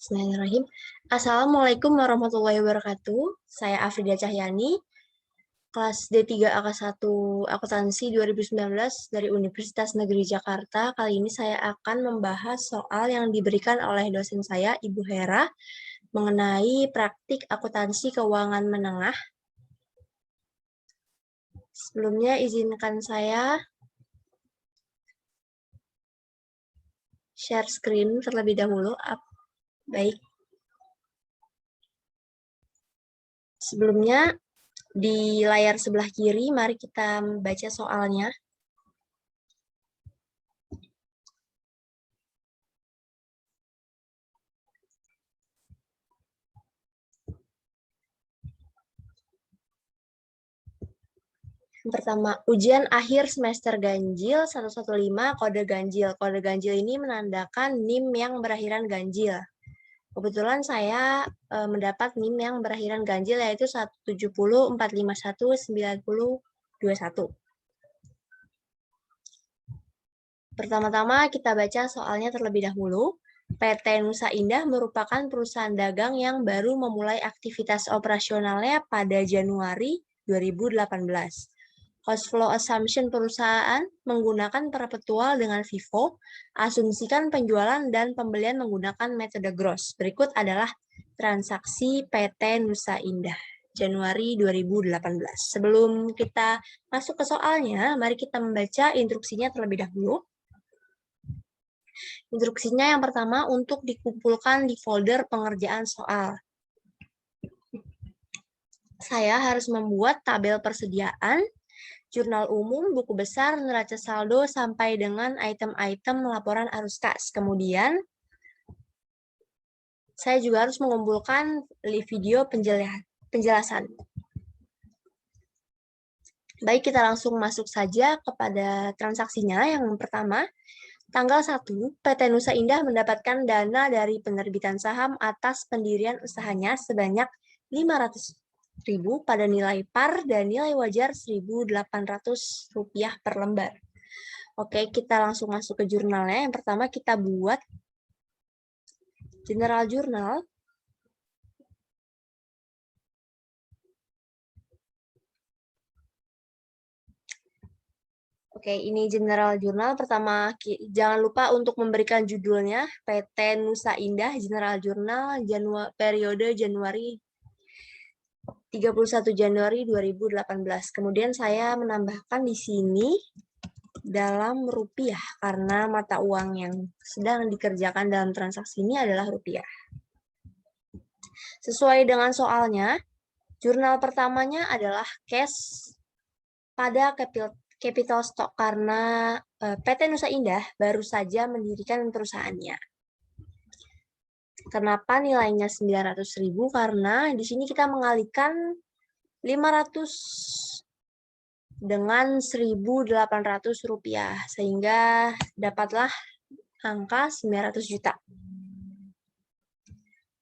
Bismillahirrahmanirrahim. Assalamualaikum warahmatullahi wabarakatuh. Saya Afrida Cahyani, kelas D3 AK1 Akuntansi 2019 dari Universitas Negeri Jakarta. Kali ini saya akan membahas soal yang diberikan oleh dosen saya, Ibu Hera, mengenai praktik akuntansi keuangan menengah. Sebelumnya izinkan saya share screen terlebih dahulu. Baik. Sebelumnya, di layar sebelah kiri, mari kita baca soalnya. Pertama, ujian akhir semester ganjil 115 kode ganjil. Kode ganjil ini menandakan NIM yang berakhiran ganjil. Kebetulan saya mendapat NIM yang berakhiran ganjil yaitu 170, 451, 90, 21. Pertama-tama kita baca soalnya terlebih dahulu. PT Nusa Indah merupakan perusahaan dagang yang baru memulai aktivitas operasionalnya pada Januari 2018. Cost flow assumption perusahaan menggunakan perpetual dengan FIFO, asumsikan penjualan dan pembelian menggunakan metode gross. Berikut adalah transaksi PT Nusa Indah Januari 2018. Sebelum kita masuk ke soalnya, mari kita membaca instruksinya terlebih dahulu. Instruksinya yang pertama untuk dikumpulkan di folder pengerjaan soal. Saya harus membuat tabel persediaan, jurnal umum, buku besar, neraca saldo, sampai dengan item-item laporan arus kas. Kemudian, saya juga harus mengumpulkan video penjelasan. Baik, kita langsung masuk saja kepada transaksinya. Yang pertama, tanggal 1, PT Nusa Indah mendapatkan dana dari penerbitan saham atas pendirian usahanya sebanyak 500.000 pada nilai par dan nilai wajar Rp1.800 per lembar. Oke, kita langsung masuk ke jurnalnya. Yang pertama kita buat general jurnal. Oke, ini general jurnal. Pertama, jangan lupa untuk memberikan judulnya PT Nusa Indah General Jurnal periode Januari 31 Januari 2018. Kemudian saya menambahkan di sini dalam rupiah karena mata uang yang sedang dikerjakan dalam transaksi ini adalah rupiah. Sesuai dengan soalnya, jurnal pertamanya adalah cash pada capital stock karena PT Nusa Indah baru saja mendirikan perusahaannya. Kenapa nilainya 900.000? Karena di sini kita mengalihkan 500 dengan Rp1.800 sehingga dapatlah angka 900 juta.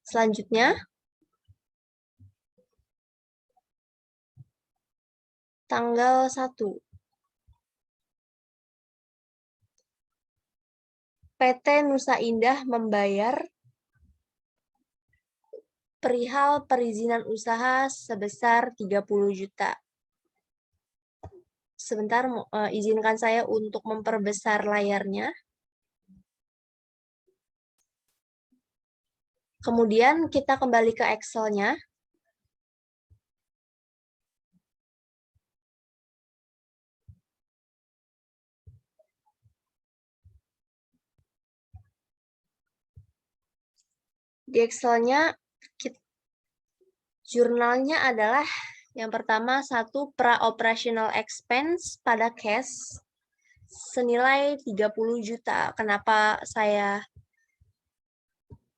Selanjutnya, tanggal 1. PT Nusa Indah membayar perihal perizinan usaha sebesar 30 juta. Sebentar, izinkan saya untuk memperbesar layarnya. Kemudian kita kembali ke Excel-nya. Di Excel-nya, jurnalnya adalah yang pertama 1 pra-operational expense pada cash senilai 30 juta. Kenapa saya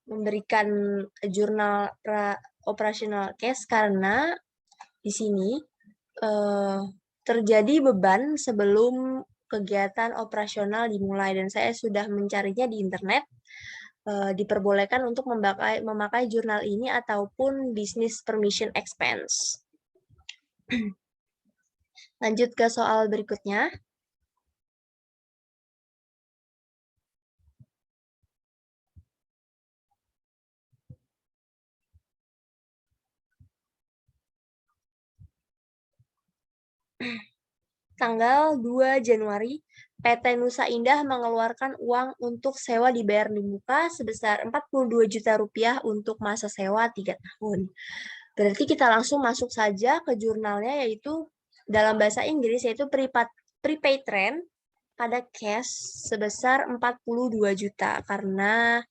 memberikan jurnal pra-operational cash? Karena di sini terjadi beban sebelum kegiatan operasional dimulai dan saya sudah mencarinya di internet. Diperbolehkan untuk memakai jurnal ini ataupun business permission expense. Lanjut ke soal berikutnya. tanggal 2 Januari, PT Nusa Indah mengeluarkan uang untuk sewa dibayar di muka sebesar 42 juta rupiah untuk masa sewa 3 tahun. Berarti kita langsung masuk saja ke jurnalnya, yaitu dalam bahasa Inggris, yaitu prepaid rent pada cash sebesar 42 juta karena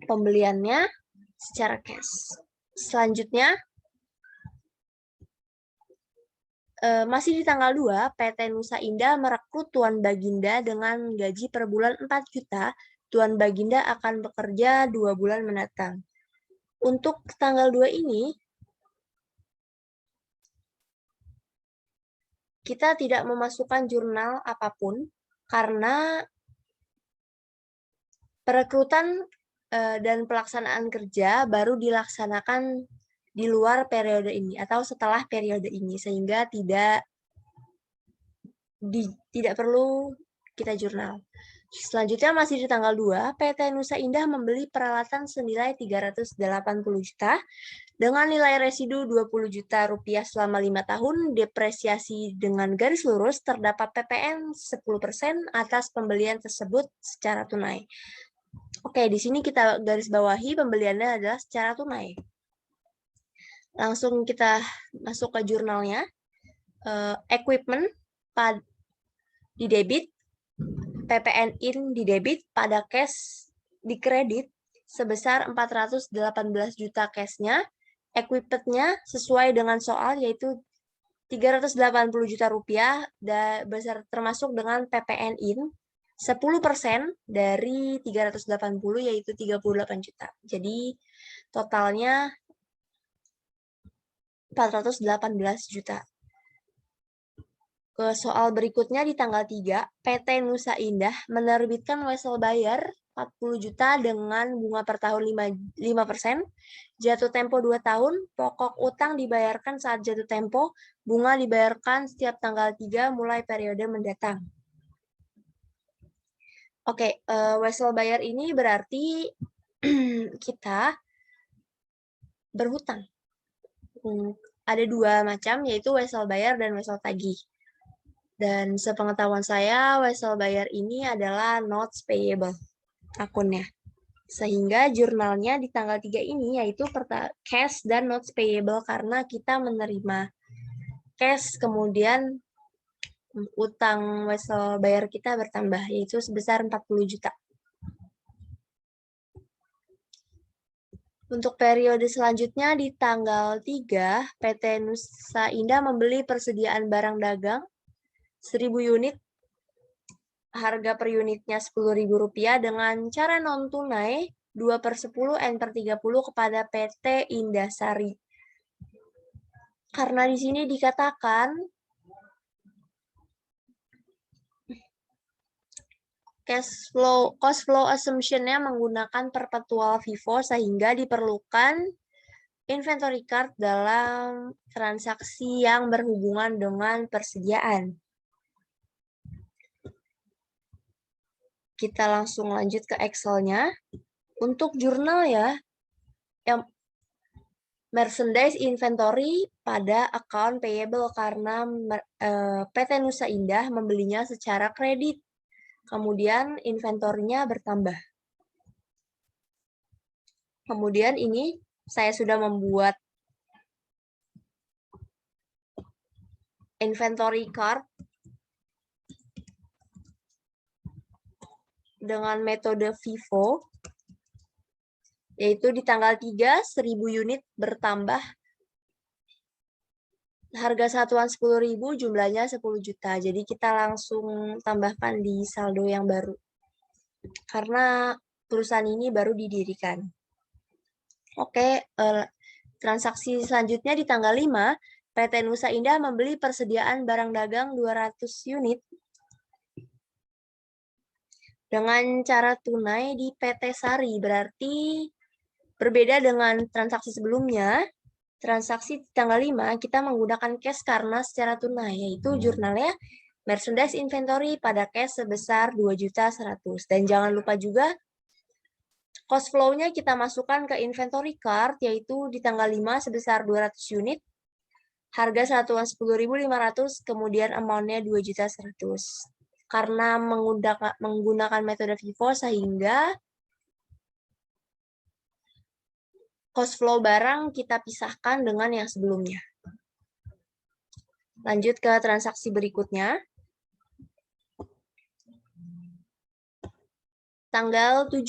pembeliannya secara cash. Selanjutnya, masih di tanggal 2, PT Nusa Indah merekrut Tuan Baginda dengan gaji per bulan 4 juta. Tuan Baginda akan bekerja 2 bulan mendatang. Untuk tanggal 2 ini, kita tidak memasukkan jurnal apapun karena perekrutan dan pelaksanaan kerja baru dilaksanakan di luar periode ini atau setelah periode ini, sehingga tidak perlu kita jurnal. Selanjutnya masih di tanggal 2, PT Nusa Indah membeli peralatan senilai 380 juta dengan nilai residu 20 juta rupiah selama 5 tahun, depresiasi dengan garis lurus, terdapat PPN 10% atas pembelian tersebut secara tunai. Oke, di sini kita garis bawahi pembeliannya adalah secara tunai. Langsung kita masuk ke jurnalnya. Equipment di debit, PPN in di debit, pada cash di kredit sebesar 418 juta cashnya. Equipment-nya sesuai dengan soal, yaitu 380 juta rupiah, besar termasuk dengan PPN in 10% dari 380, yaitu 38 juta. Jadi totalnya 418 juta. Ke soal berikutnya di tanggal 3, PT Nusa Indah menerbitkan wesel bayar 40 juta dengan bunga per tahun 5%, jatuh tempo 2 tahun, pokok utang dibayarkan saat jatuh tempo, bunga dibayarkan setiap tanggal 3 mulai periode mendatang. Oke, wesel bayar ini berarti kita berhutang. Ada 2 macam, yaitu wesel bayar dan wesel tagih. Dan sepengetahuan saya, wesel bayar ini adalah notes payable akunnya. Sehingga jurnalnya di tanggal 3 ini yaitu cash dan notes payable karena kita menerima cash, kemudian utang wesel bayar kita bertambah, yaitu sebesar 40 juta. Untuk periode selanjutnya di tanggal 3, PT Nusa Indah membeli persediaan barang dagang 1.000 unit, harga per unitnya Rp10.000 dengan cara non-tunai 2/10 N/30 kepada PT Indasari. Karena di sini dikatakan cost flow assumption-nya menggunakan perpetual FIFO, sehingga diperlukan inventory card dalam transaksi yang berhubungan dengan persediaan. Kita langsung lanjut ke Excel-nya. Untuk jurnal ya, yang merchandise inventory pada account payable karena PT Nusa Indah membelinya secara kredit. Kemudian inventornya bertambah. Kemudian ini saya sudah membuat inventory card dengan metode FIFO, yaitu di tanggal 3, 1.000 unit bertambah, harga satuan 10.000, jumlahnya 10 juta. Jadi kita langsung tambahkan di saldo yang baru. Karena perusahaan ini baru didirikan. Oke, transaksi selanjutnya di tanggal 5, PT Nusa Indah membeli persediaan barang dagang 200 unit dengan cara tunai di PT Sari. Berarti berbeda dengan transaksi sebelumnya. Transaksi tanggal 5 kita menggunakan cash karena secara tunai, yaitu jurnalnya merchandise inventory pada cash sebesar 2.100.000. Dan jangan lupa juga cost flow-nya kita masukkan ke inventory card, yaitu di tanggal 5 sebesar 200 unit. harga satuan 10.500, kemudian amount-nya 2.100.000. Karena menggunakan metode FIFO sehingga cost flow barang kita pisahkan dengan yang sebelumnya. Lanjut ke transaksi berikutnya. Tanggal 7,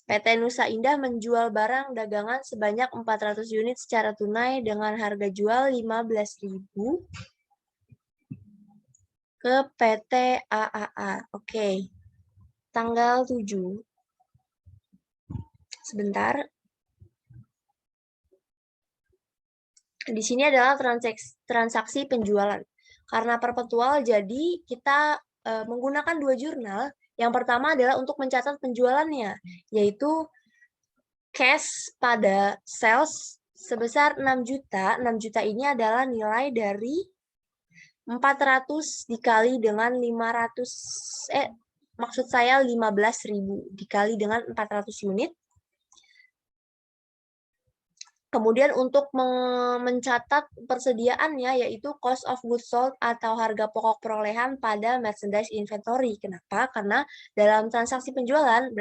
PT Nusa Indah menjual barang dagangan sebanyak 400 unit secara tunai dengan harga jual 15.000 ke PT AAA. Oke. Tanggal 7. Sebentar. Di sini adalah transaksi penjualan. Karena perpetual, jadi kita menggunakan dua jurnal. Yang pertama adalah untuk mencatat penjualannya, yaitu cash pada sales sebesar 6 juta. 6 juta ini adalah nilai dari 400 dikali dengan 500, maksud saya 15.000 dikali dengan 400 unit. Kemudian untuk mencatat persediaannya, yaitu cost of goods sold atau harga pokok perolehan pada merchandise inventory. Kenapa? Karena dalam transaksi penjualan,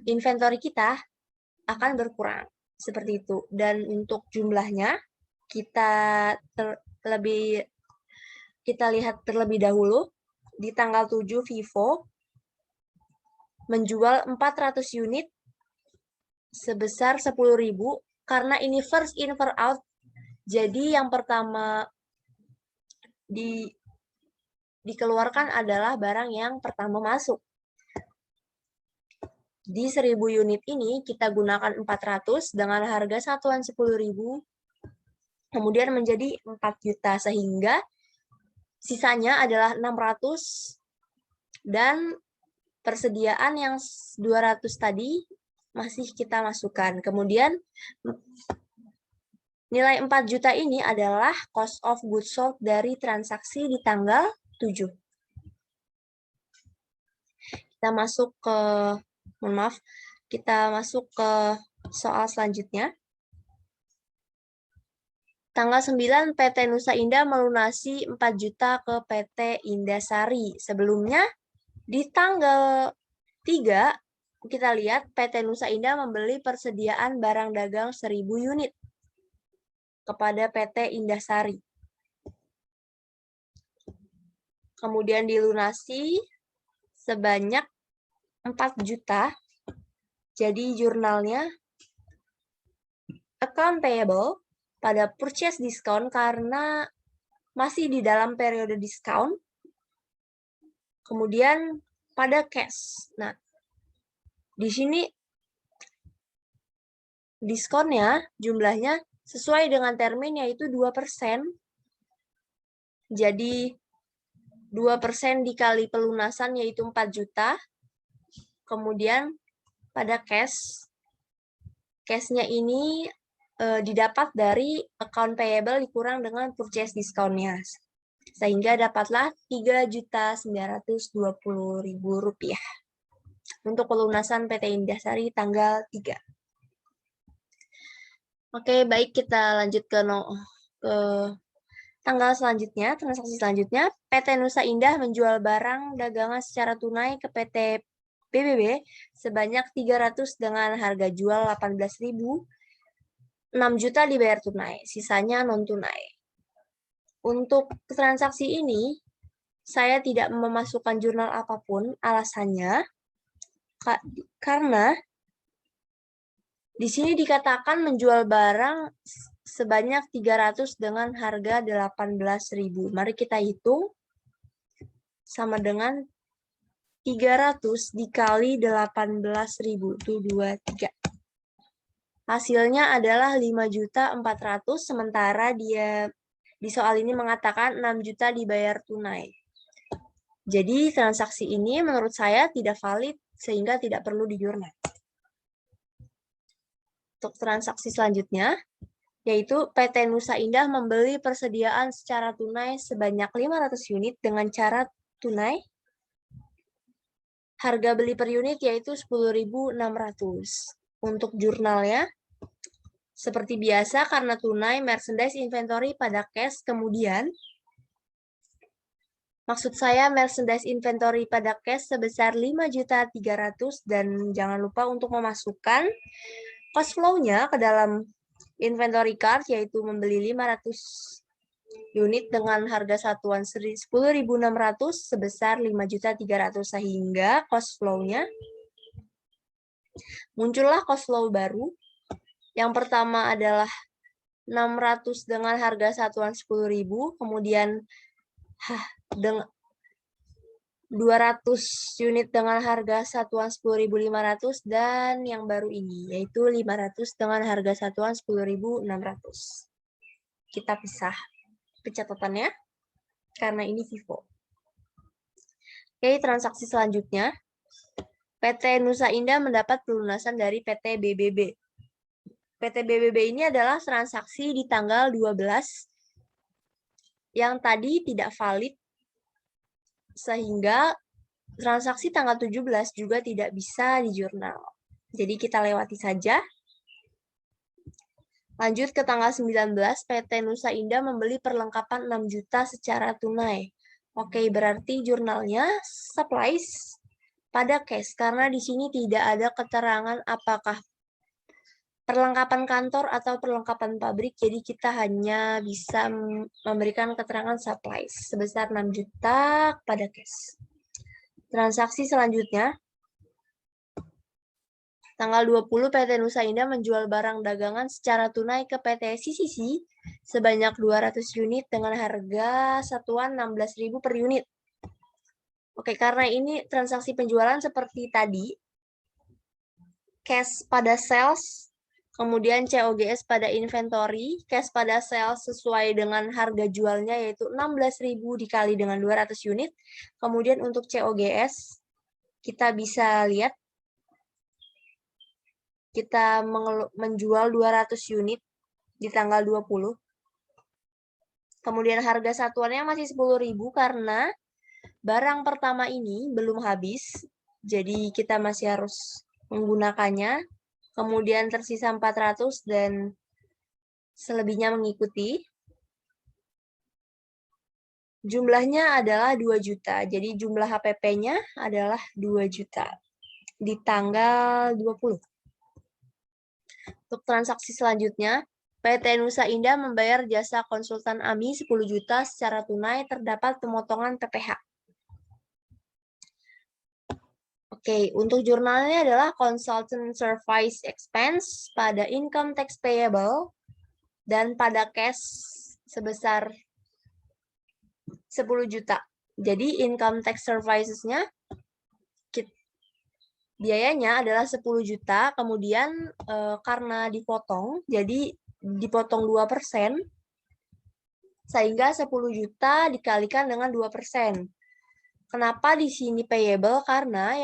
inventory kita akan berkurang. Seperti itu. Dan untuk jumlahnya, kita lihat terlebih dahulu. Di tanggal 7, FIFO menjual 400 unit sebesar 10.000, karena ini first in first out. Jadi yang pertama dikeluarkan adalah barang yang pertama masuk. Di 1.000 unit ini kita gunakan 400 dengan harga satuan 10.000, kemudian menjadi 4 juta, sehingga sisanya adalah 600 dan persediaan yang 200 tadi masih kita masukkan. Kemudian nilai 4 juta ini adalah cost of goods sold dari transaksi di tanggal 7. Kita masuk ke soal selanjutnya. Tanggal 9, PT Nusa Indah melunasi 4 juta ke PT Indasari. Sebelumnya, di tanggal 3, kita lihat PT Nusa Indah membeli persediaan barang dagang 1.000 unit kepada PT Indasari. Kemudian dilunasi sebanyak 4 juta. Jadi jurnalnya account payable pada purchase discount karena masih di dalam periode diskon. Kemudian pada cash. Nah, di sini diskonnya jumlahnya sesuai dengan termin, yaitu 2%. Jadi 2% dikali pelunasan, yaitu 4 juta. Kemudian pada cash-nya ini didapat dari account payable dikurang dengan purchase discount-nya. Sehingga dapatlah Rp3.920.000 untuk pelunasan PT Indasari tanggal 3. Oke, baik, kita lanjut ke tanggal selanjutnya, transaksi selanjutnya. PT Nusa Indah menjual barang dagangan secara tunai ke PT PBB sebanyak 300 dengan harga jual 18.000, 6 juta dibayar tunai, sisanya non-tunai. Untuk transaksi ini, saya tidak memasukkan jurnal apapun, alasannya karena di sini dikatakan menjual barang sebanyak 300 dengan harga 18.000. Mari kita hitung, sama dengan 300 dikali 18.000, itu 23. Hasilnya adalah 5.400.000, sementara dia di soal ini mengatakan 6 juta dibayar tunai. Jadi transaksi ini menurut saya tidak valid, sehingga tidak perlu di jurnal. Untuk transaksi selanjutnya, yaitu PT Nusa Indah membeli persediaan secara tunai sebanyak 500 unit dengan cara tunai. Harga beli per unit yaitu 10.600. Untuk jurnalnya, Seperti biasa, karena tunai, merchandise inventory pada cash, kemudian maksud saya merchandise inventory pada cash sebesar 5.300.000 dan jangan lupa untuk memasukkan cost flow-nya ke dalam inventory card, yaitu membeli 500 unit dengan harga satuan 10.600 sebesar 5.300.000, sehingga cost flow-nya muncullah cost flow baru. Yang pertama adalah 600 dengan harga satuan 10.000, kemudian 200 unit dengan harga satuan 10.500, dan yang baru ini yaitu 500 dengan harga satuan 10.600. Kita pisah pencatatannya karena ini FIFO. Oke, transaksi selanjutnya. PT Nusa Indah mendapat pelunasan dari PT BBB. PT BBB ini adalah transaksi di tanggal 12 yang tadi tidak valid, sehingga transaksi tanggal 17 juga tidak bisa di jurnal. Jadi kita lewati saja. Lanjut ke tanggal 19, PT Nusa Indah membeli perlengkapan 6 juta secara tunai. Oke, berarti jurnalnya supplies pada cash, karena di sini tidak ada keterangan apakah perlengkapan kantor atau perlengkapan pabrik, jadi kita hanya bisa memberikan keterangan supplies sebesar 6 juta pada cash. Transaksi selanjutnya, tanggal 20 PT Nusa Indah menjual barang dagangan secara tunai ke PT CCC sebanyak 200 unit dengan harga satuan 16.000 per unit. Oke, karena ini transaksi penjualan seperti tadi, cash pada sales, kemudian COGS pada inventory, cash pada sales sesuai dengan harga jualnya yaitu 16.000 dikali dengan 200 unit. Kemudian untuk COGS, kita bisa lihat kita menjual 200 unit di tanggal 20. Kemudian harga satuannya masih 10.000 karena barang pertama ini belum habis, jadi kita masih harus menggunakannya. Kemudian tersisa 400 dan selebihnya mengikuti. Jumlahnya adalah 2 juta. Jadi jumlah HPP-nya adalah 2 juta di tanggal 20. Untuk transaksi selanjutnya, PT Nusa Indah membayar jasa konsultan AMI 10 juta secara tunai, terdapat pemotongan PPh. Oke, untuk jurnalnya adalah consultant service expense pada income tax payable dan pada cash sebesar 10 juta. Jadi income tax services-nya biayanya adalah 10 juta, kemudian karena dipotong, jadi dipotong 2%, sehingga 10 juta dikalikan dengan 2%. Kenapa di sini payable? Karena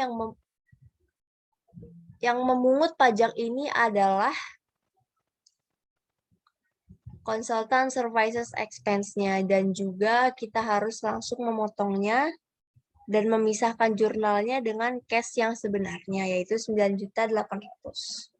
yang memungut pajak ini adalah konsultan services expense-nya, dan juga kita harus langsung memotongnya dan memisahkan jurnalnya dengan cash yang sebenarnya, yaitu 9.800.000.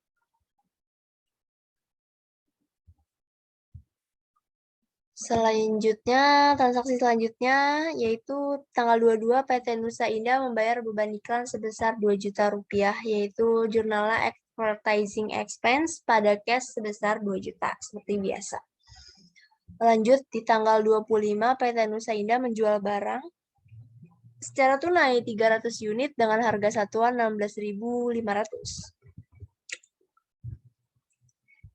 Selanjutnya, transaksi selanjutnya yaitu tanggal 22 PT Nusa Indah membayar beban iklan sebesar 2 juta rupiah, yaitu jurnalnya advertising expense pada cash sebesar 2 juta, seperti biasa. Lanjut, di tanggal 25 PT Nusa Indah menjual barang secara tunai 300 unit dengan harga satuan 16.500.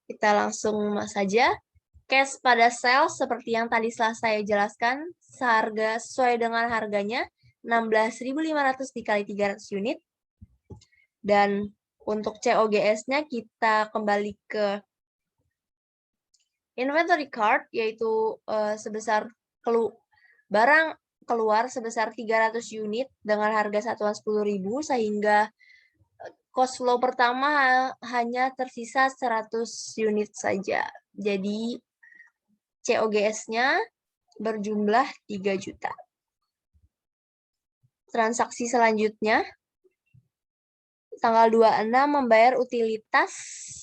Kita langsung saja. Cash pada sales seperti yang tadi setelah saya jelaskan, seharga sesuai dengan harganya 16.500 dikali 300 unit. Dan untuk COGS-nya kita kembali ke inventory card, yaitu sebesar barang keluar sebesar 300 unit dengan harga satuan 10.000, sehingga cost flow pertama hanya tersisa 100 unit saja. Jadi COGS-nya berjumlah 3 juta. Transaksi selanjutnya, Tanggal 26 membayar utilitas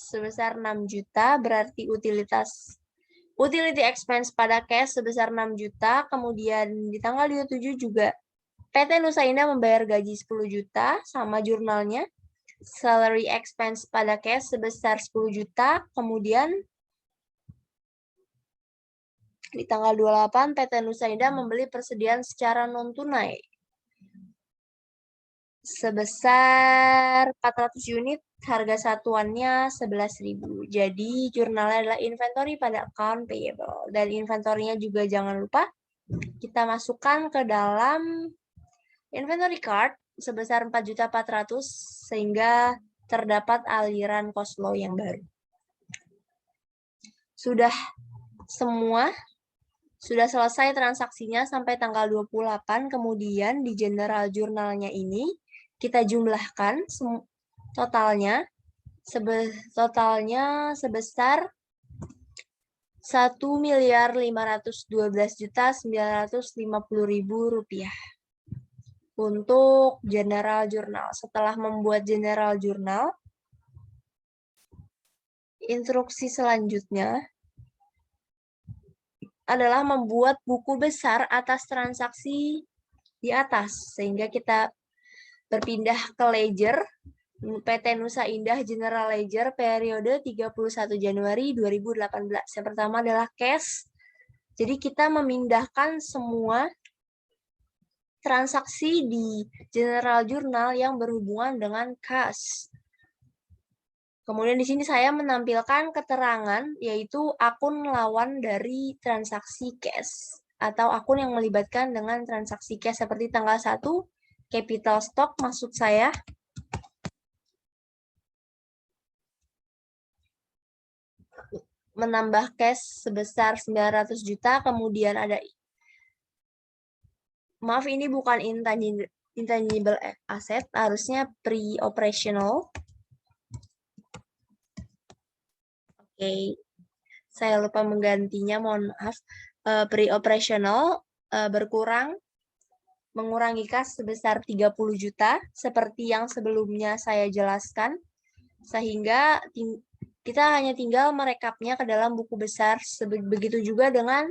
sebesar 6 juta, berarti utility expense pada cash sebesar 6 juta, kemudian di tanggal 27 juga PT Nusa Indah membayar gaji 10 juta, sama jurnalnya. Salary expense pada cash sebesar 10 juta, kemudian di tanggal 28 PT Nusa Indah membeli persediaan secara non-tunai sebesar 400 unit, harga satuannya 11.000. Jadi jurnalnya adalah inventory pada account payable. Dan inventory-nya juga jangan lupa kita masukkan ke dalam inventory card sebesar 4.400.000 sehingga terdapat aliran cost flow yang baru. Sudah selesai transaksinya sampai tanggal 28, kemudian di general jurnalnya ini kita jumlahkan totalnya sebesar 1.512.950.000 rupiah untuk general jurnal. Setelah membuat general jurnal, instruksi selanjutnya adalah membuat buku besar atas transaksi di atas, sehingga kita berpindah ke ledger PT Nusa Indah General Ledger periode 31 Januari 2018. Yang pertama adalah cash. Jadi kita memindahkan semua transaksi di General Journal yang berhubungan dengan cash. Kemudian di sini saya menampilkan keterangan, yaitu akun lawan dari transaksi cash, atau akun yang melibatkan dengan transaksi cash, seperti tanggal 1, capital stock maksud saya, menambah cash sebesar 900 juta, kemudian ada, maaf ini bukan intangible asset, harusnya pre-operational. Oke, saya lupa menggantinya, mohon maaf. Pre-operational berkurang, mengurangi kas sebesar 30 juta, seperti yang sebelumnya saya jelaskan, sehingga kita hanya tinggal merekapnya ke dalam buku besar. Begitu juga dengan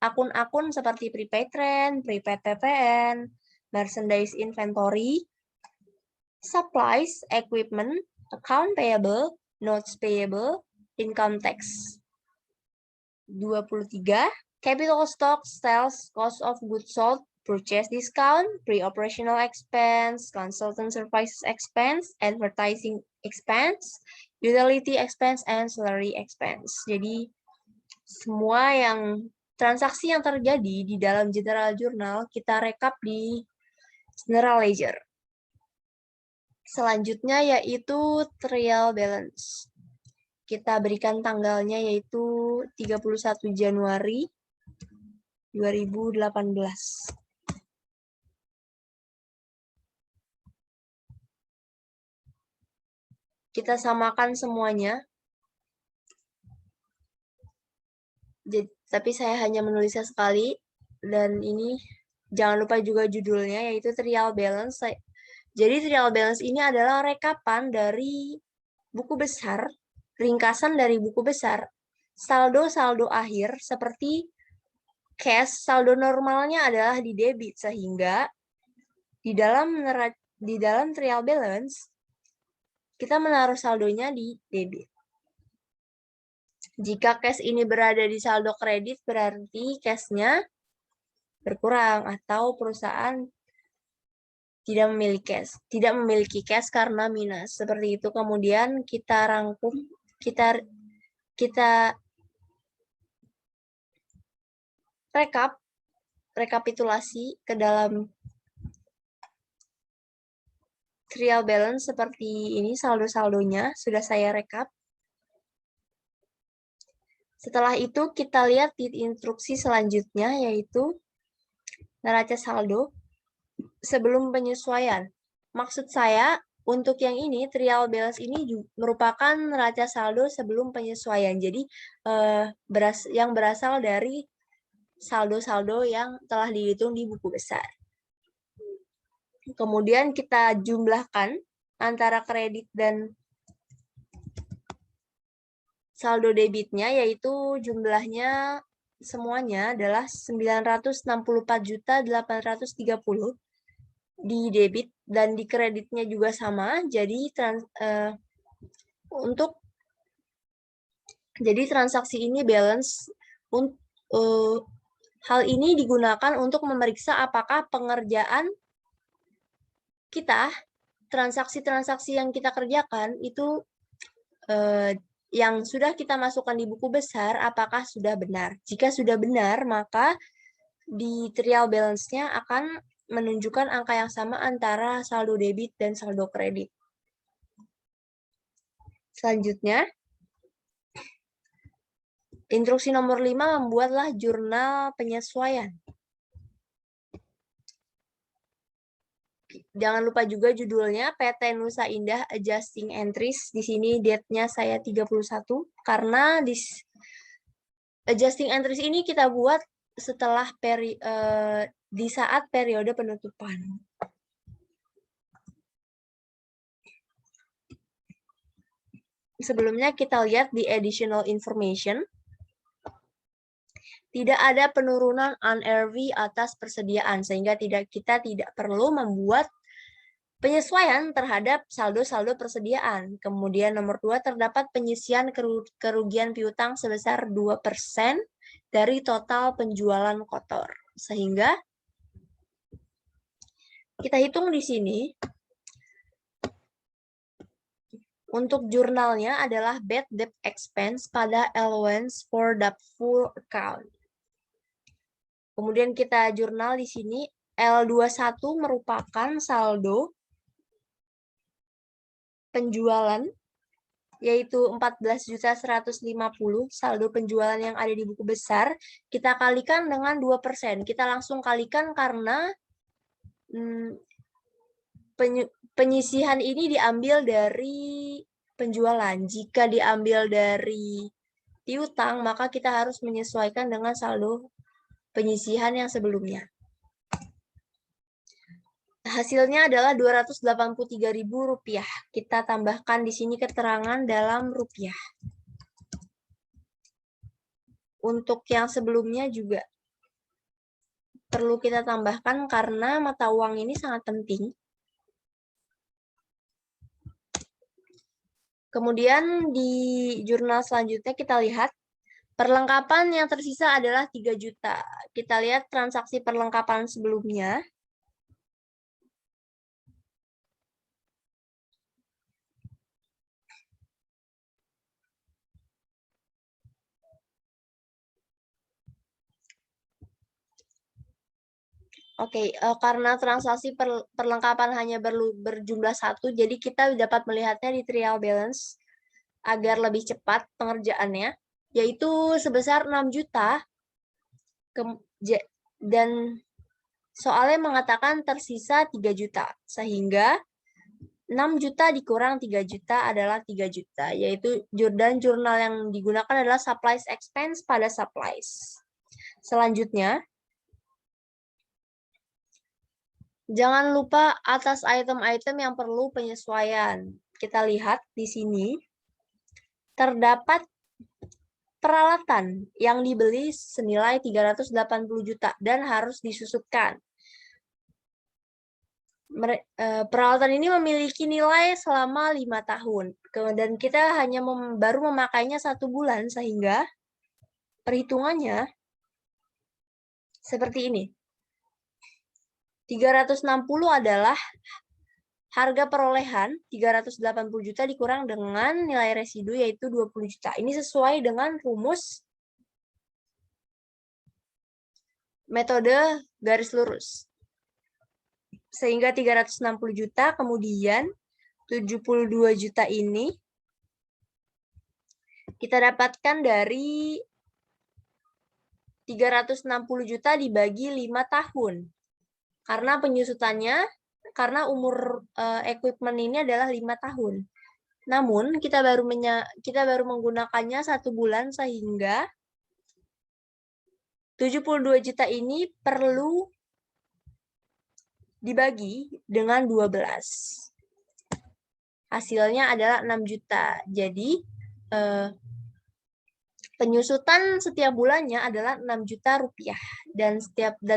akun-akun seperti prepaid rent, prepaid PPN, merchandise inventory, supplies, equipment, account payable, notes payable, income tax. 23, capital stock, sales, cost of goods sold, purchase discount, pre-operational expense, consultant services expense, advertising expense, utility expense, and salary expense. Jadi, semua transaksi yang terjadi di dalam general journal kita rekap di general ledger. Selanjutnya yaitu trial balance. Kita berikan tanggalnya yaitu 31 Januari 2018. Kita samakan semuanya. Tapi saya hanya menulisnya sekali. Dan ini jangan lupa juga judulnya yaitu trial balance. Jadi trial balance ini adalah rekapan dari buku besar, ringkasan dari buku besar, saldo-saldo akhir seperti cash, saldo normalnya adalah di debit, sehingga di dalam trial balance kita menaruh saldonya di debit. Jika cash ini berada di saldo kredit, berarti cash-nya berkurang atau perusahaan tidak memiliki cash karena minus. Seperti itu. Kemudian kita rangkum, kita rekapitulasi ke dalam trial balance seperti ini, saldo-saldonya sudah saya rekap. Setelah itu kita lihat di instruksi selanjutnya yaitu neraca saldo sebelum penyesuaian. Maksud saya untuk yang ini trial balance ini merupakan neraca saldo sebelum penyesuaian. Jadi yang berasal dari saldo-saldo yang telah dihitung di buku besar. Kemudian kita jumlahkan antara kredit dan saldo debitnya, yaitu jumlahnya semuanya adalah 964.830 di debit, dan di kreditnya juga sama. Jadi transaksi ini balance. Hal ini digunakan untuk memeriksa apakah pengerjaan kita, transaksi-transaksi yang kita kerjakan itu yang sudah kita masukkan di buku besar, apakah sudah benar. Jika sudah benar, maka di trial balance-nya akan menunjukkan angka yang sama antara saldo debit dan saldo kredit. Selanjutnya, instruksi nomor 5, membuatlah jurnal penyesuaian. Jangan lupa juga judulnya PT Nusa Indah Adjusting Entries. Di sini date-nya saya 31 karena adjusting entries ini kita buat setelah di saat periode penutupan. Sebelumnya kita lihat di additional information. Tidak ada penurunan UNRV atas persediaan, sehingga kita tidak perlu membuat penyesuaian terhadap saldo-saldo persediaan. Kemudian nomor 2, terdapat penyisian kerugian piutang sebesar 2% dari total penjualan kotor. Sehingga kita hitung di sini, untuk jurnalnya adalah bad debt expense pada allowance for doubtful account. Kemudian kita jurnal di sini, L21 merupakan saldo penjualan, yaitu 14.150, saldo penjualan yang ada di buku besar. Kita kalikan dengan 2%. Kita langsung kalikan karena penyisihan ini diambil dari penjualan. Jika diambil dari piutang, maka kita harus menyesuaikan dengan saldo penyisihan yang sebelumnya. Hasilnya adalah Rp283.000. Kita tambahkan di sini keterangan dalam rupiah. Untuk yang sebelumnya juga perlu kita tambahkan karena mata uang ini sangat penting. Kemudian di jurnal selanjutnya kita lihat perlengkapan yang tersisa adalah 3 juta. Kita lihat transaksi perlengkapan sebelumnya. Oke, karena transaksi perlengkapan hanya berjumlah 1, jadi kita dapat melihatnya di trial balance agar lebih cepat pengerjaannya, yaitu sebesar 6 juta. Dan soalnya mengatakan tersisa 3 juta, sehingga 6 juta dikurang 3 juta adalah 3 juta, yaitu jurnal yang digunakan adalah supplies expense pada supplies. Selanjutnya, jangan lupa atas item-item yang perlu penyesuaian. Kita lihat di sini, terdapat peralatan yang dibeli senilai 380 juta dan harus disusupkan. Peralatan ini memiliki nilai selama 5 tahun. Dan kita hanya baru memakainya 1 bulan, sehingga perhitungannya seperti ini. 360 adalah harga perolehan, 380 juta dikurang dengan nilai residu yaitu 20 juta. Ini sesuai dengan rumus metode garis lurus. Sehingga 360 juta, kemudian 72 juta ini kita dapatkan dari 360 juta dibagi 5 tahun. Karena penyusutannya, karena umur equipment ini adalah 5 tahun. Namun, kita baru menggunakannya 1 bulan, sehingga 72 juta ini perlu dibagi dengan 12. Hasilnya adalah 6 juta. Jadi, penyusutan setiap bulannya adalah 6 juta rupiah dan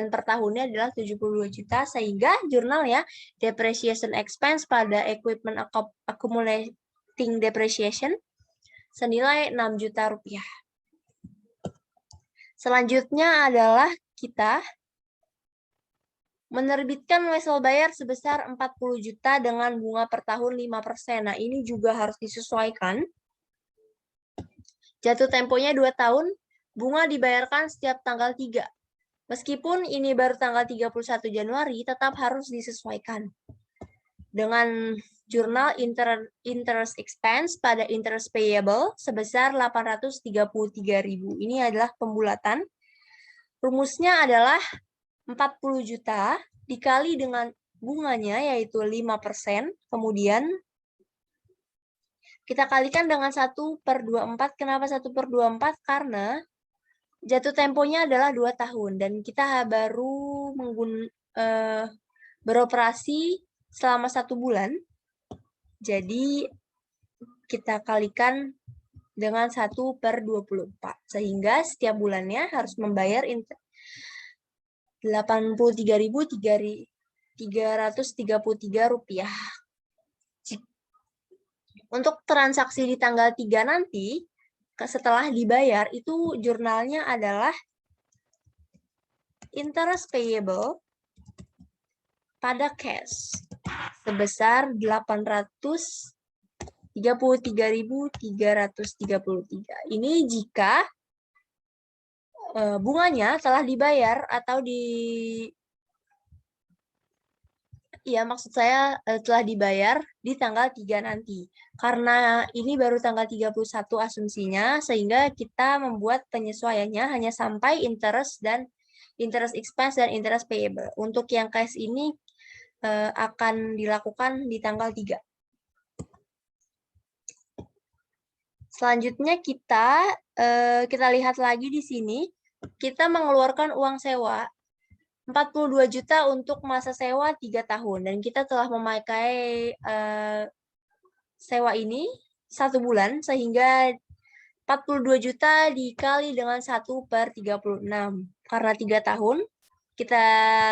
per tahunnya adalah 72 juta, sehingga jurnal ya depreciation expense pada equipment accumulating depreciation senilai 6 juta rupiah. Selanjutnya adalah kita menerbitkan wesel bayar sebesar 40 juta dengan bunga per tahun 5%. Nah, ini juga harus disesuaikan. Jatuh temponya 2 tahun, bunga dibayarkan setiap tanggal 3. Meskipun ini baru tanggal 31 Januari, tetap harus disesuaikan dengan jurnal interest expense pada interest payable sebesar 833.000. Ini adalah pembulatan. Rumusnya adalah 40 juta dikali dengan bunganya, yaitu 5%. Kemudian kita kalikan dengan 1/24. Kenapa 1/24? Karena jatuh temponya adalah 2 tahun. Dan kita baru beroperasi selama 1 bulan. Jadi kita kalikan dengan 1/24. Sehingga setiap bulannya harus membayar 83.333 rupiah. Untuk transaksi di tanggal 3 nanti, setelah dibayar, itu jurnalnya adalah interest payable pada cash sebesar 833.333. Ini jika bunganya telah dibayar atau maksud saya telah dibayar di tanggal 3 nanti. Karena ini baru tanggal 31 asumsinya, sehingga kita membuat penyesuaiannya hanya sampai interest expense dan interest payable. Untuk yang cash ini akan dilakukan di tanggal 3. Selanjutnya kita lihat lagi di sini, kita mengeluarkan uang sewa 42 juta untuk masa sewa 3 tahun. Dan kita telah memakai sewa ini 1 bulan, sehingga 42 juta dikali dengan 1/36. Karena 3 tahun, kita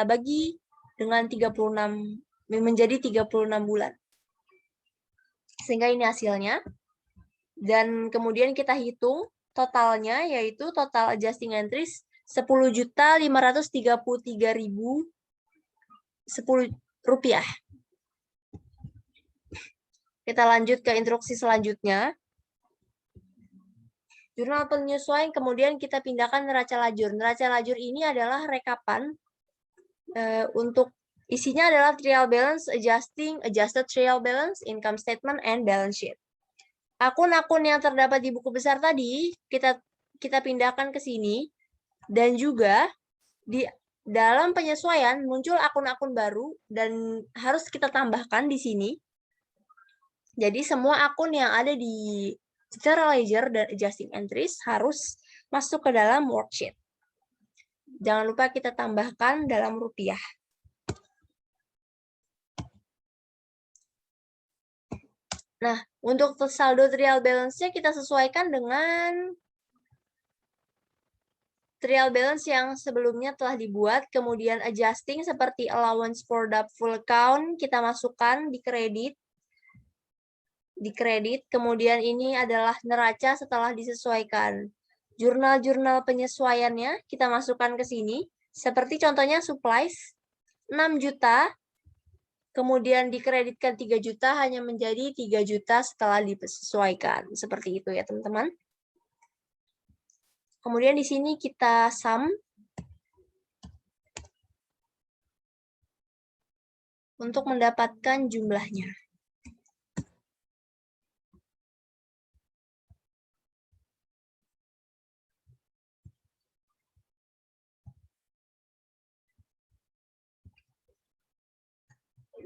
bagi dengan 36, menjadi 36 bulan. Sehingga ini hasilnya. Dan kemudian kita hitung totalnya, yaitu total adjusting entries 10.533.010 rupiah. Kita lanjut ke instruksi selanjutnya. Jurnal penyesuaian kemudian kita pindahkan neraca lajur. Neraca lajur ini adalah rekapan untuk isinya adalah trial balance, adjusted trial balance, income statement, and balance sheet. Akun-akun yang terdapat di buku besar tadi kita pindahkan ke sini. Dan juga di dalam penyesuaian muncul akun-akun baru dan harus kita tambahkan di sini. Jadi semua akun yang ada di general ledger dan adjusting entries harus masuk ke dalam worksheet. Jangan lupa kita tambahkan dalam rupiah. Nah, untuk saldo trial balance-nya kita sesuaikan dengan trial balance yang sebelumnya telah dibuat, kemudian adjusting seperti allowance for doubtful account, kita masukkan di kredit, kemudian ini adalah neraca setelah disesuaikan. Jurnal-jurnal penyesuaiannya kita masukkan ke sini, seperti contohnya supplies, 6 juta, kemudian dikreditkan 3 juta, hanya menjadi 3 juta setelah disesuaikan. Seperti itu ya teman-teman. Kemudian di sini kita sum untuk mendapatkan jumlahnya.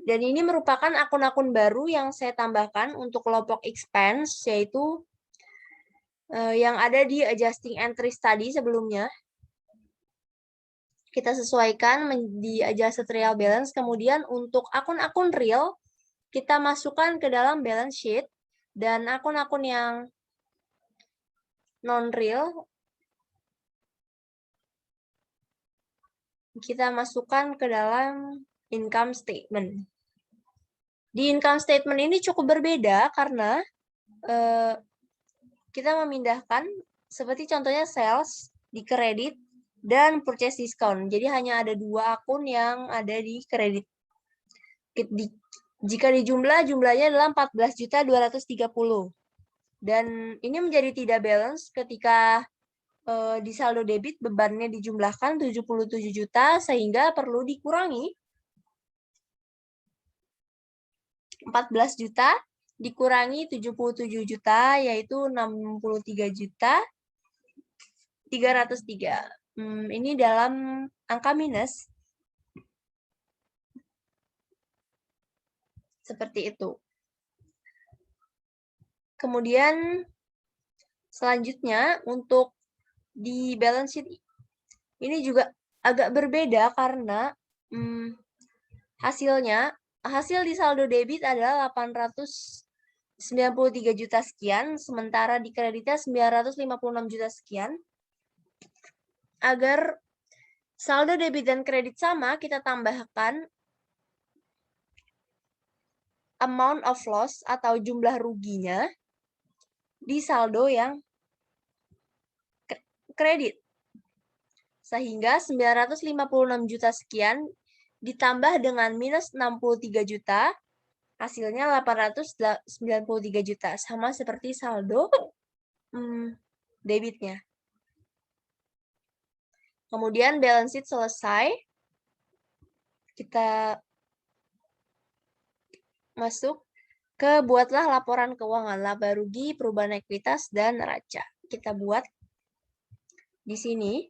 Dan ini merupakan akun-akun baru yang saya tambahkan untuk kelompok expense, yaitu yang ada di adjusting entries tadi sebelumnya. Kita sesuaikan di adjusted real balance. Kemudian untuk akun-akun real, kita masukkan ke dalam balance sheet, dan akun-akun yang non-real kita masukkan ke dalam income statement. Di income statement ini cukup berbeda karena kita memindahkan seperti contohnya sales di kredit dan purchase discount. Jadi hanya ada 2 akun yang ada di kredit. Jika dijumlah, jumlahnya adalah 14.230. Dan ini menjadi tidak balance ketika di saldo debit bebannya dijumlahkan 77 juta sehingga perlu dikurangi 14 juta dikurangi 77 juta yaitu 63 juta 303. Ini dalam angka minus. Seperti itu. Kemudian selanjutnya untuk di balance sheet ini juga agak berbeda karena hasil di saldo debit adalah 893 juta sekian, sementara di kreditnya 956 juta sekian. Agar saldo debit dan kredit sama, kita tambahkan amount of loss atau jumlah ruginya di saldo yang kredit. Sehingga 956 juta sekian ditambah dengan minus 63 juta, hasilnya 893 juta. Sama seperti saldo debitnya. Kemudian balance sheet selesai. Kita masuk ke buatlah laporan keuangan, laba rugi, perubahan ekuitas, dan neraca. Kita buat di sini.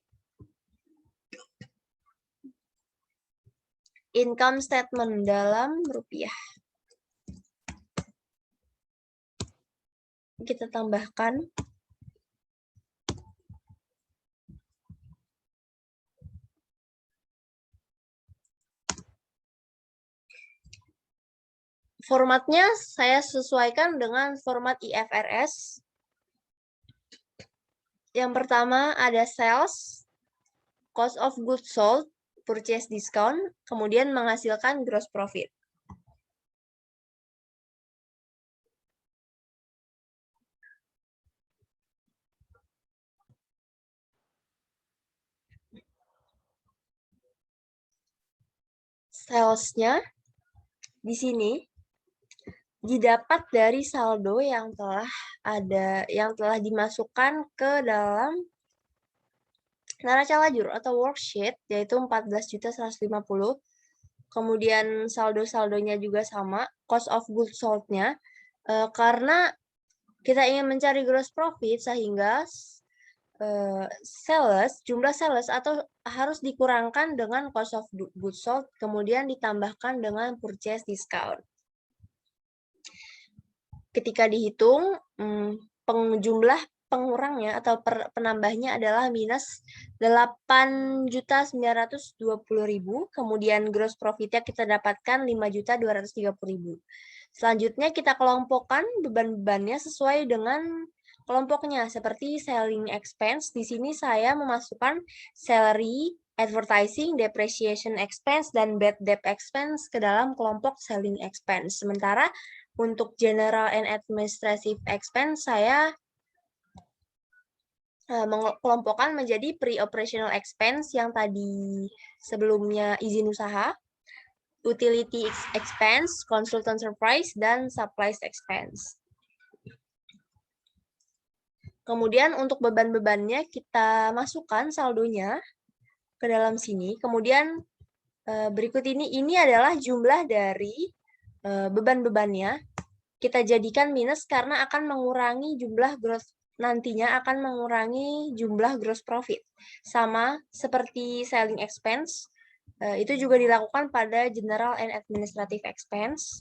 Income statement dalam rupiah. Kita tambahkan formatnya saya sesuaikan dengan format IFRS. Yang pertama ada sales, cost of goods sold, purchase discount, kemudian menghasilkan gross profit. Sales-nya di sini didapat dari saldo yang telah dimasukkan ke dalam neraca lajur atau worksheet, yaitu 14.150. Kemudian saldo-saldonya juga sama, cost of goods sold-nya, karena kita ingin mencari gross profit sehingga jumlah sales atau harus dikurangkan dengan cost of goods sold, kemudian ditambahkan dengan purchase discount. Ketika dihitung, jumlah pengurangnya atau penambahnya adalah minus 8.920.000, kemudian gross profitnya kita dapatkan 5.230.000. Selanjutnya kita kelompokkan beban-bebannya sesuai dengan kelompoknya, seperti selling expense. Di sini saya memasukkan salary, advertising, depreciation expense, dan bad debt expense ke dalam kelompok selling expense. Sementara untuk general and administrative expense, saya mengelompokkan menjadi pre-operational expense yang tadi sebelumnya izin usaha, utility expense, consultant surprise, dan supplies expense. Kemudian untuk beban-bebannya kita masukkan saldonya ke dalam sini. Kemudian berikut ini adalah jumlah dari beban-bebannya. Kita jadikan minus karena akan mengurangi jumlah nantinya akan mengurangi jumlah gross profit. Sama seperti selling expense, itu juga dilakukan pada general and administrative expense.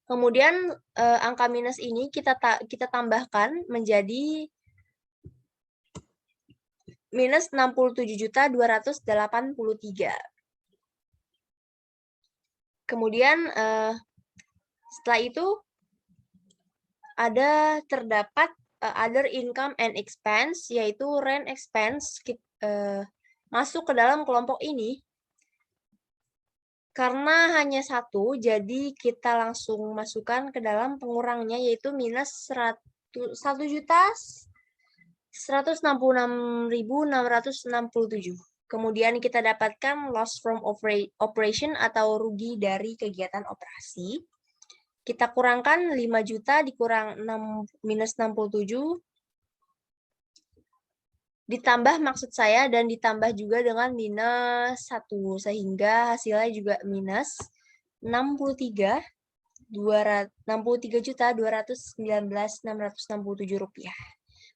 Kemudian angka minus ini kita tambahkan menjadi minus 67.283. Kemudian setelah itu terdapat other income and expense, yaitu rent expense masuk ke dalam kelompok ini. Karena hanya satu, jadi kita langsung masukkan ke dalam pengurangnya, yaitu minus 1.166.667. Kemudian kita dapatkan loss from operation atau rugi dari kegiatan operasi. Kita kurangkan 5 juta dikurang minus 67, ditambah maksud saya, dan ditambah juga dengan minus 1, sehingga hasilnya juga minus 63.219.667 rupiah.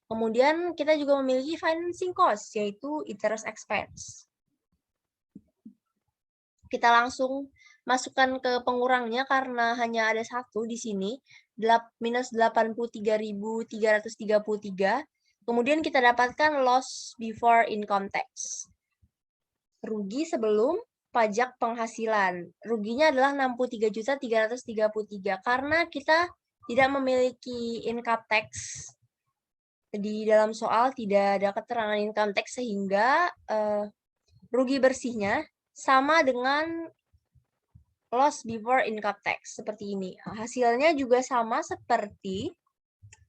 Kemudian kita juga memiliki financing cost, yaitu interest expense. Kita langsung masukkan ke pengurangnya karena hanya ada satu di sini, minus 83.333. Kemudian kita dapatkan loss before income tax. Rugi sebelum pajak penghasilan. Ruginya adalah 63.333 karena kita tidak memiliki income tax. Di dalam soal tidak ada keterangan income tax, sehingga rugi bersihnya sama dengan loss before income tax, seperti ini. Hasilnya juga sama seperti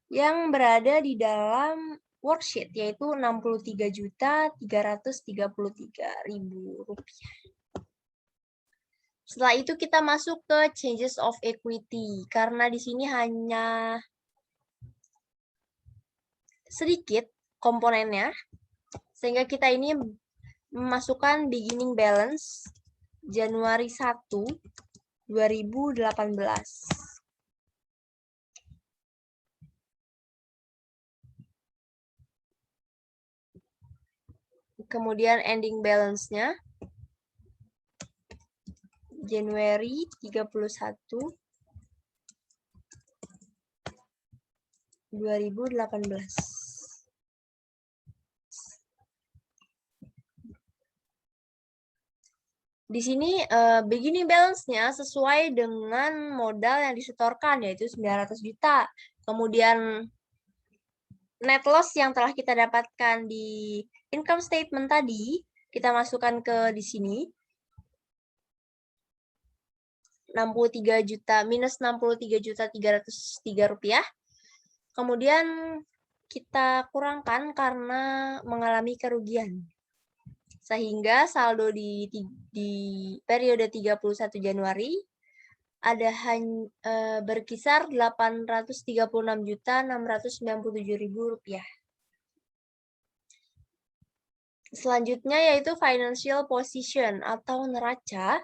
yang berada di dalam worksheet, yaitu 63.333.000 rupiah. Setelah itu kita masuk ke changes of equity, karena di sini hanya sedikit komponennya, sehingga kita ini memasukkan beginning balance Januari 1, 2018. Kemudian ending balance-nya Januari 31, 2018. Di sini beginning balance-nya sesuai dengan modal yang disetorkan, yaitu 900 juta. Kemudian net loss yang telah kita dapatkan di income statement tadi, kita masukkan ke di sini. 63 juta, minus 63.303 rupiah. Kemudian kita kurangkan karena mengalami kerugian. Sehingga saldo di periode 31 Januari ada berkisar 836.697.000 rupiah. Selanjutnya yaitu financial position atau neraca.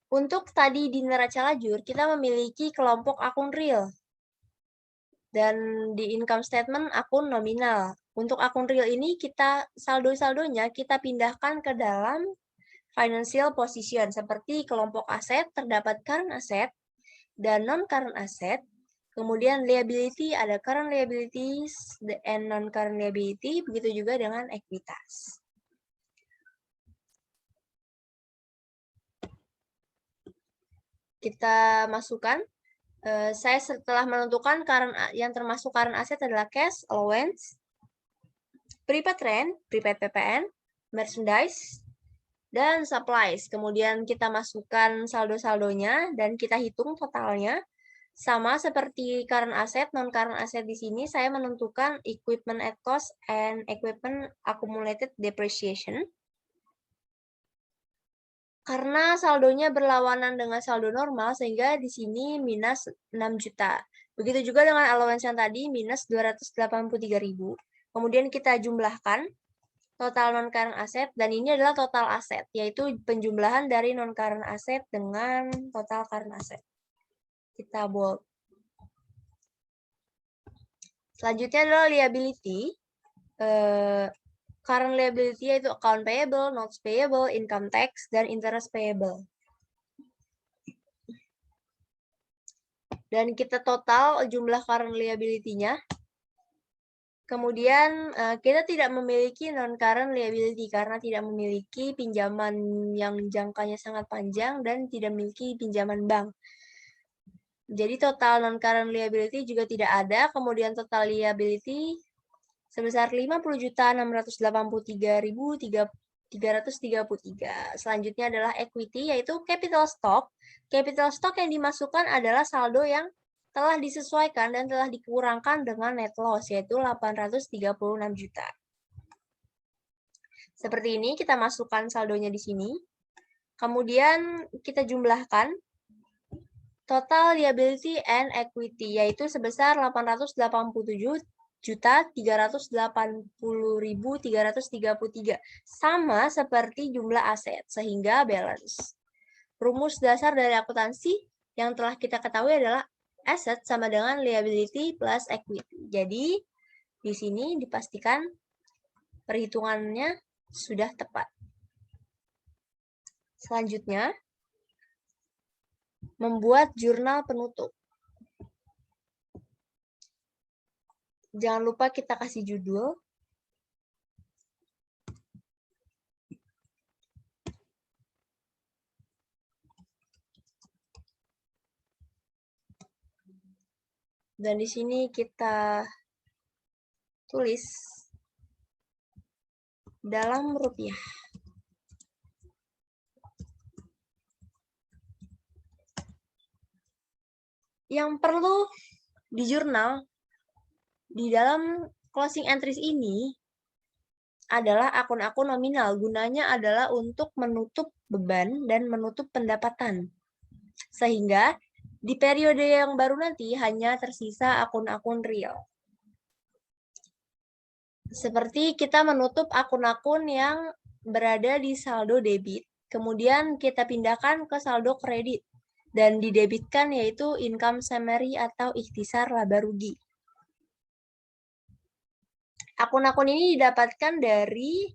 Untuk tadi di neraca lajur, kita memiliki kelompok akun real. Dan di income statement akun nominal. Untuk akun real ini saldo-saldonya kita pindahkan ke dalam financial position, seperti kelompok aset terdapat current asset dan non-current asset. Kemudian liability ada current liabilities and non-current liability, begitu juga dengan ekuitas. Kita masukkan, saya setelah menentukan yang termasuk current asset adalah cash, allowance, prepaid rent, prepaid PPN, merchandise, dan supplies. Kemudian kita masukkan saldo-saldonya dan kita hitung totalnya. Sama seperti current asset, non-current asset di sini saya menentukan equipment at cost and equipment accumulated depreciation. Karena saldonya berlawanan dengan saldo normal, sehingga di sini minus 6 juta. Begitu juga dengan allowance yang tadi, minus 283.000. Kemudian kita jumlahkan total non-current asset, dan ini adalah total aset, yaitu penjumlahan dari non-current asset dengan total current asset. Kita bold. Selanjutnya adalah liability. Current liability yaitu account payable, notes payable, income tax, dan interest payable. Dan kita total jumlah current liability-nya Kemudian kita tidak memiliki non-current liability karena tidak memiliki pinjaman yang jangkanya sangat panjang dan tidak memiliki pinjaman bank. Jadi total non-current liability juga tidak ada, kemudian total liability sebesar 50.683.333. Selanjutnya adalah equity, yaitu capital stock. Capital stock yang dimasukkan adalah saldo yang telah disesuaikan dan telah dikurangkan dengan net loss, yaitu 836 juta. Seperti ini, kita masukkan saldonya di sini. Kemudian kita jumlahkan total liability and equity, yaitu sebesar 887.380.333, sama seperti jumlah aset, sehingga balance. Rumus dasar dari akuntansi yang telah kita ketahui adalah asset sama dengan liability plus equity. Jadi, di sini dipastikan perhitungannya sudah tepat. Selanjutnya, membuat jurnal penutup. Jangan lupa kita kasih judul. Dan di sini kita tulis dalam rupiah. Yang perlu di jurnal, di dalam closing entries ini, adalah akun-akun nominal. Gunanya adalah untuk menutup beban dan menutup pendapatan. Sehingga di periode yang baru nanti hanya tersisa akun-akun real. Seperti kita menutup akun-akun yang berada di saldo debit. Kemudian kita pindahkan ke saldo kredit. Dan didebitkan yaitu income summary atau ikhtisar laba rugi. Akun-akun ini didapatkan dari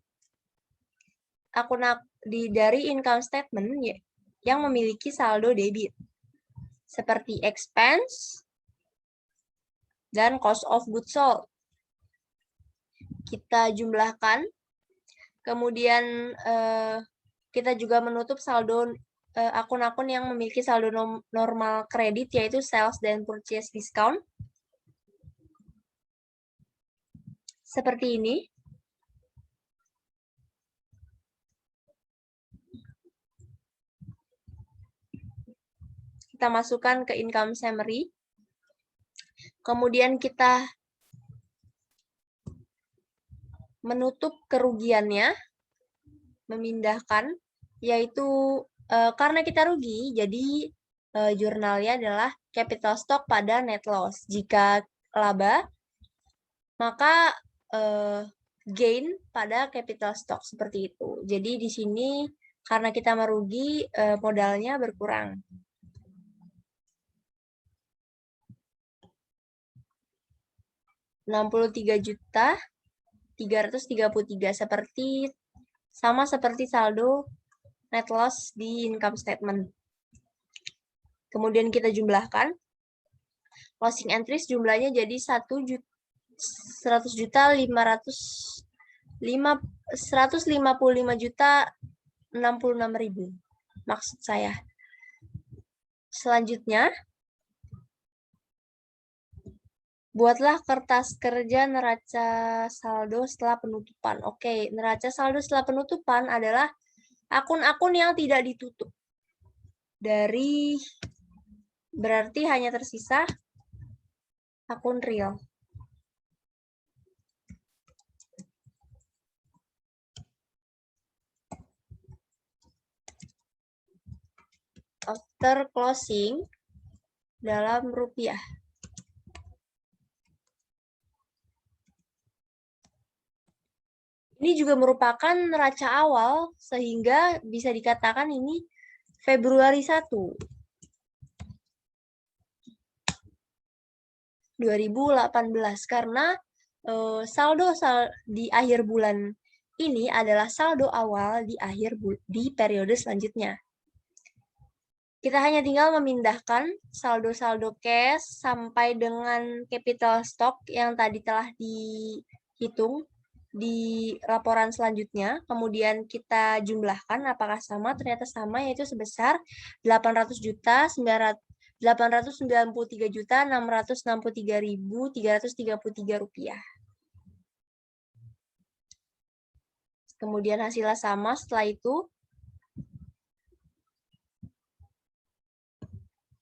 income statement yang memiliki saldo debit. Seperti expense dan cost of goods sold. Kita jumlahkan, kemudian kita juga menutup saldo akun-akun yang memiliki saldo normal kredit, yaitu sales dan purchase discount. Seperti ini. Kita masukkan ke income summary. Kemudian kita menutup kerugiannya, memindahkan, yaitu karena kita rugi, jadi jurnalnya adalah capital stock pada net loss. Jika laba, maka gain pada capital stock, seperti itu. Jadi di sini karena kita merugi, modalnya berkurang. Rp63.333, sama seperti saldo net loss di income statement. Kemudian kita jumlahkan. Closing entries jumlahnya jadi 155.066.000. Maksud saya. Selanjutnya, buatlah kertas kerja neraca saldo setelah penutupan. Oke, neraca saldo setelah penutupan adalah akun-akun yang tidak ditutup. Berarti hanya tersisa akun real. After closing dalam rupiah. Ini juga merupakan neraca awal, sehingga bisa dikatakan ini Februari 1, 2018, karena saldo di akhir bulan ini adalah saldo awal di periode selanjutnya. Kita hanya tinggal memindahkan saldo-saldo cash sampai dengan capital stock yang tadi telah dihitung di laporan selanjutnya. Kemudian kita jumlahkan apakah sama, ternyata sama, yaitu sebesar 893.663.333 rupiah. Kemudian hasilnya sama setelah itu.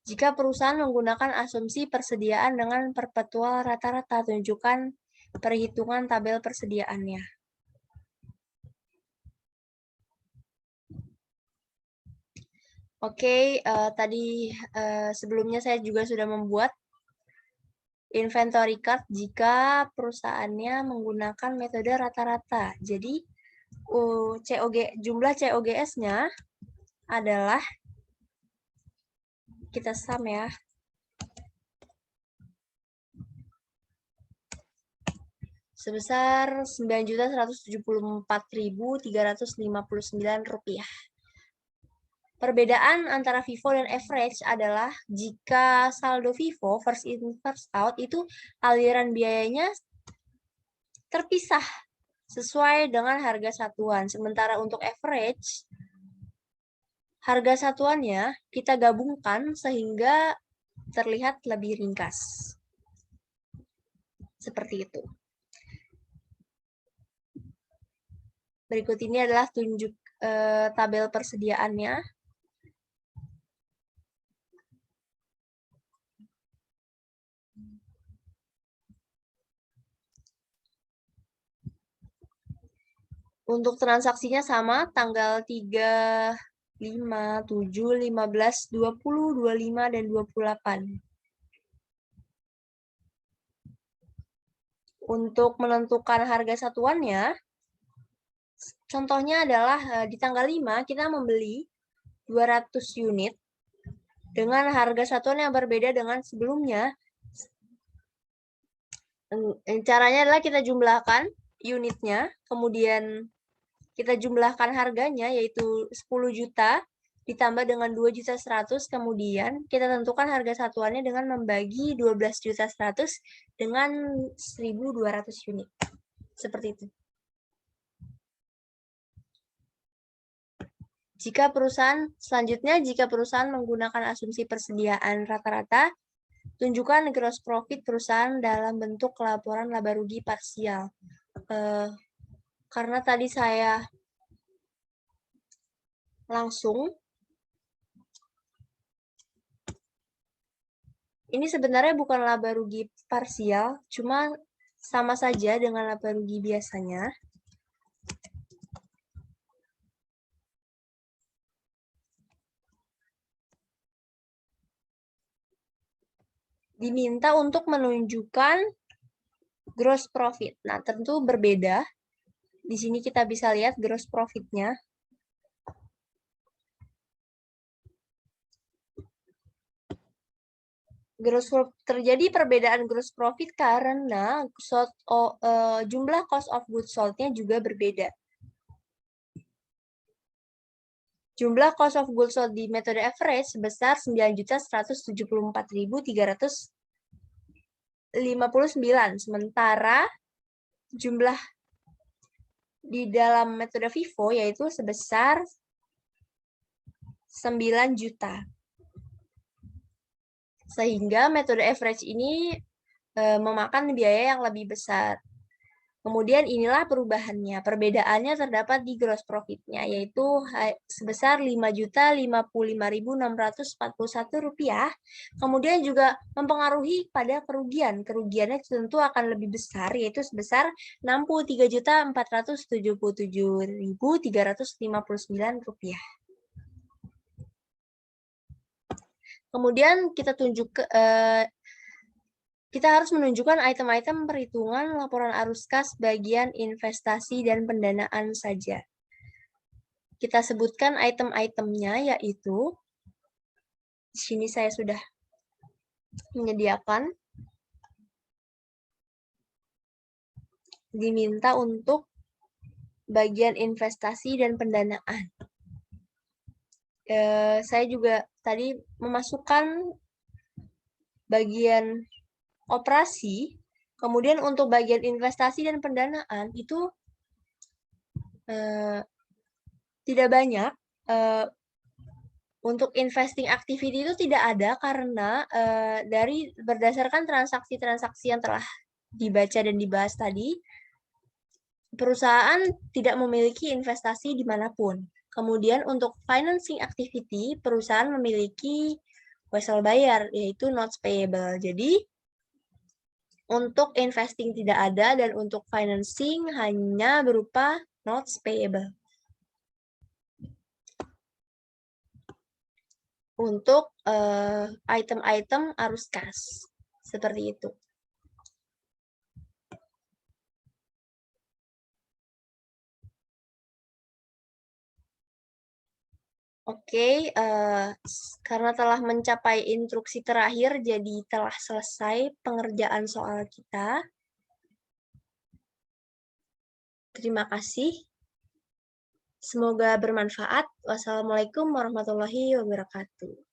Jika perusahaan menggunakan asumsi persediaan dengan perpetual rata-rata, tunjukkan perhitungan tabel persediaannya. Oke, tadi sebelumnya saya juga sudah membuat inventory card jika perusahaannya menggunakan metode rata-rata. Jadi, jumlah COGS-nya adalah, kita sum ya, sebesar 9.174.359 rupiah. Perbedaan antara FIFO dan average adalah jika saldo FIFO first in first out itu aliran biayanya terpisah sesuai dengan harga satuan. Sementara untuk average, harga satuannya kita gabungkan sehingga terlihat lebih ringkas. Seperti itu. Berikut ini adalah tunjuk tabel persediaannya. Untuk transaksinya sama, tanggal 3, 5, 7, 15, 20, 25, dan 28. Untuk menentukan harga satuannya, contohnya adalah di tanggal 5 kita membeli 200 unit dengan harga satuan yang berbeda dengan sebelumnya. Caranya adalah kita jumlahkan unitnya, kemudian kita jumlahkan harganya, yaitu 10 juta, ditambah dengan 2.100.000, kemudian kita tentukan harga satuannya dengan membagi 12.100.000 dengan 1.200 unit. Seperti itu. Jika perusahaan menggunakan asumsi persediaan rata-rata, tunjukkan gross profit perusahaan dalam bentuk laporan laba rugi parsial. Karena tadi saya langsung, ini sebenarnya bukan laba rugi parsial, cuma sama saja dengan laba rugi biasanya. Diminta untuk menunjukkan gross profit. Nah, tentu berbeda. Di sini kita bisa lihat gross profit-nya. Terjadi perbedaan gross profit karena jumlah cost of goods sold-nya juga berbeda. Jumlah cost of goods sold di metode average sebesar 9.174.359, sementara jumlah di dalam metode FIFO yaitu sebesar 9 juta. Sehingga metode average ini memakan biaya yang lebih besar. Kemudian inilah perubahannya. Perbedaannya terdapat di gross profit-nya, yaitu sebesar Rp5.055.641. Kemudian juga mempengaruhi pada kerugian. Kerugiannya tentu akan lebih besar, yaitu sebesar Rp63.477.359. Kemudian kita harus menunjukkan item-item perhitungan laporan arus kas bagian investasi dan pendanaan saja. Kita sebutkan item-itemnya, yaitu di sini saya sudah menyediakan. Diminta untuk bagian investasi dan pendanaan. Saya juga tadi memasukkan bagian operasi, kemudian untuk bagian investasi dan pendanaan itu tidak banyak. Untuk investing activity itu tidak ada karena dari berdasarkan transaksi-transaksi yang telah dibaca dan dibahas tadi, perusahaan tidak memiliki investasi dimanapun. Kemudian untuk financing activity, perusahaan memiliki wesel bayar, yaitu notes payable. Jadi, untuk investing tidak ada dan untuk financing hanya berupa notes payable. Untuk item-item arus kas. Seperti itu. Oke, karena telah mencapai instruksi terakhir, jadi telah selesai pengerjaan soal kita. Terima kasih. Semoga bermanfaat. Wassalamualaikum warahmatullahi wabarakatuh.